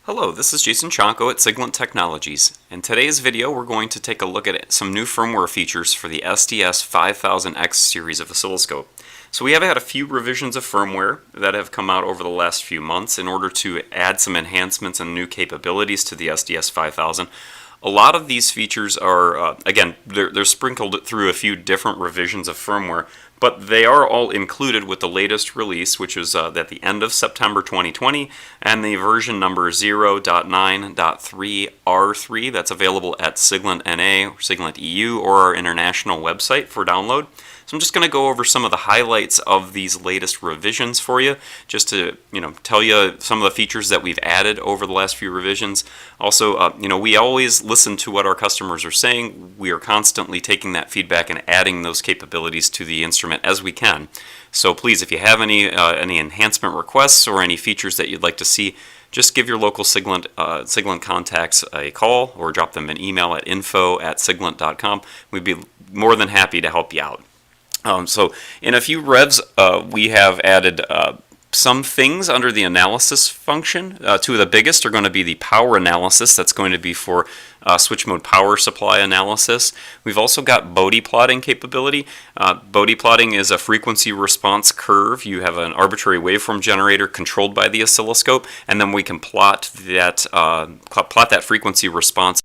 Hello, this is Jason Chonko at Siglent Technologies. In today's video we're going to take a look at some new firmware features for the SDS5000X series of oscilloscope. So we have had a few revisions of firmware that have come out over the last few months in order to add some enhancements and new capabilities to the SDS5000. A lot of these features are, again, they're sprinkled through a few different revisions of firmware, but they are all included with the latest release, which is at the end of September 2020, and the version number 0.9.3R3 that's available at Siglent NA or Siglent EU or our international website for download. So I'm just going to go over some of the highlights of these latest revisions for you, just to tell you some of the features that we've added over the last few revisions. Also, we always listen to what our customers are saying. We are constantly taking that feedback and adding those capabilities to the instrument as we can. So please, if you have any enhancement requests or any features that you'd like to see, just give your local Siglent contacts a call or drop them an email at info@siglent.com. We'd be more than happy to help you out. So in a few revs, we have added some things under the analysis function. Two of the biggest are going to be the power analysis. That's going to be for switch mode power supply analysis. We've also got Bode plotting capability. Bode plotting is a frequency response curve. You have an arbitrary waveform generator controlled by the oscilloscope, and then we can plot that frequency response.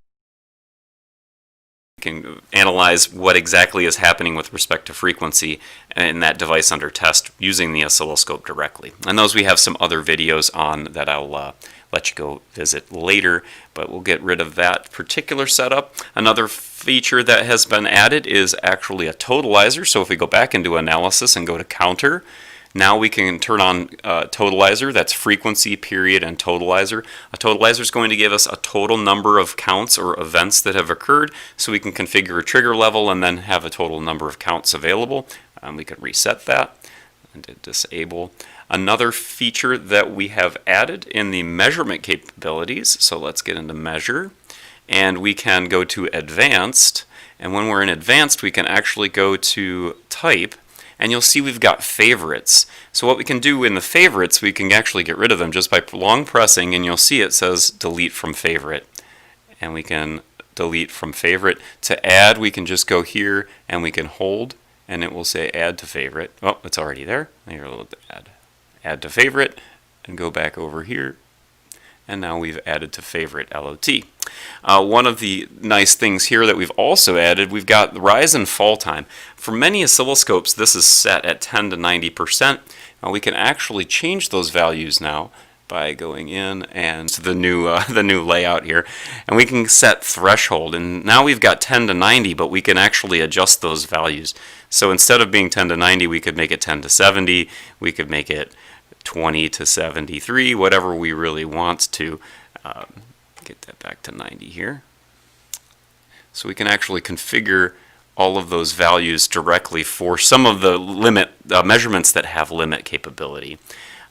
Can analyze what exactly is happening with respect to frequency in that device under test using the oscilloscope directly. And those we have some other videos on that I'll let you go visit later, but we'll get rid of that particular setup. Another feature that has been added is actually a totalizer. So if we go back into analysis and go to counter, now we can turn on Totalizer. That's frequency, period, and Totalizer. A Totalizer is going to give us a total number of counts or events that have occurred, so we can configure a trigger level and then have a total number of counts available. We could reset that and disable. Another feature that we have added in the measurement capabilities, so let's get into measure, and we can go to advanced, and when we're in advanced we can actually go to type, and you'll see we've got favorites. So what we can do in the favorites, we can actually get rid of them just by long pressing, and you'll see it says delete from favorite. And we can delete from favorite. To add, we can just go here and we can hold, and it will say add to favorite. Oh, it's already there. Here, a little add. Add to favorite, and go back over here. And now we've added to favorite LOT. One of the nice things here that we've also added, we've got the rise and fall time. For many oscilloscopes, this is set at 10 to 90%. We can actually change those values now by going in and to the new layout here, and we can set threshold. And now we've got 10 to 90, but we can actually adjust those values. So instead of being 10 to 90, we could make it 10 to 70. We could make it 20 to 73, whatever we really want to. Get that back to 90 here. So we can actually configure all of those values directly for some of the measurements that have limit capability.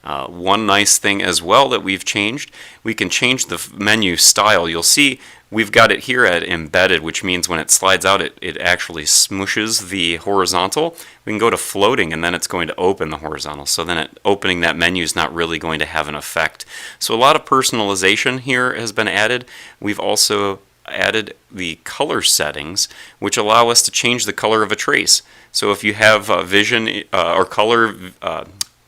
One nice thing as well that we've changed, we can change the menu style. You'll see we've got it here at embedded, which means when it slides out, it actually smooshes the horizontal. We can go to floating, and then it's going to open the horizontal. So then opening that menu is not really going to have an effect. So a lot of personalization here has been added. We've also added the color settings, which allow us to change the color of a trace. So if you have vision or color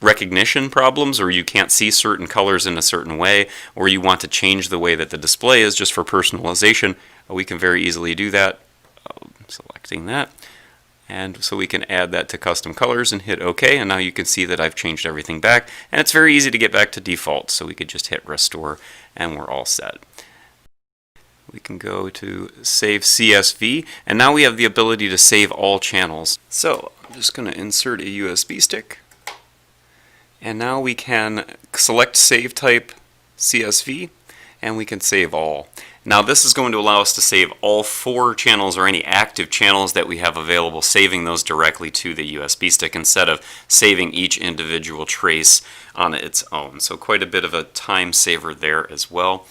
recognition problems, or you can't see certain colors in a certain way, or you want to change the way that the display is just for personalization, we can very easily do that. Selecting that, and so we can add that to custom colors and hit OK, and now you can see that I've changed everything back, and it's very easy to get back to default, so we could just hit restore and we're all set. We can go to save CSV, and now we have the ability to save all channels. So I'm just going to insert a USB stick. And now we can select save type CSV, and we can save all. Now this is going to allow us to save all 4 channels or any active channels that we have available, saving those directly to the USB stick instead of saving each individual trace on its own. So quite a bit of a time saver there as well.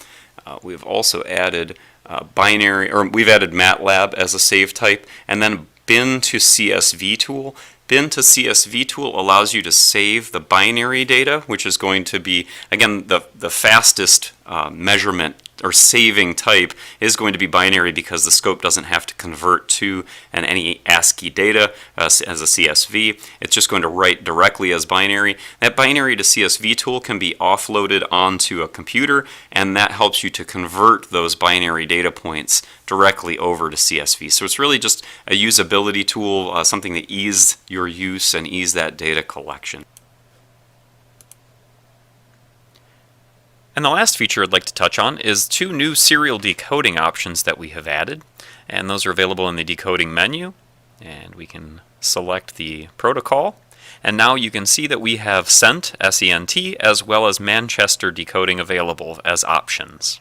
We've also added we've added MATLAB as a save type, and then bin to CSV tool. Bin to CSV tool allows you to save the binary data, which is going to be, again, the fastest measurement or saving type is going to be binary, because the scope doesn't have to convert to any ASCII data as a CSV. It's just going to write directly as binary. That binary to CSV tool can be offloaded onto a computer, and that helps you to convert those binary data points directly over to CSV. So it's really just a usability tool, something to ease your use and ease that data collection. And the last feature I'd like to touch on is 2 new serial decoding options that we have added. And those are available in the decoding menu. And we can select the protocol. And now you can see that we have SENT, S-E-N-T, as well as Manchester decoding available as options.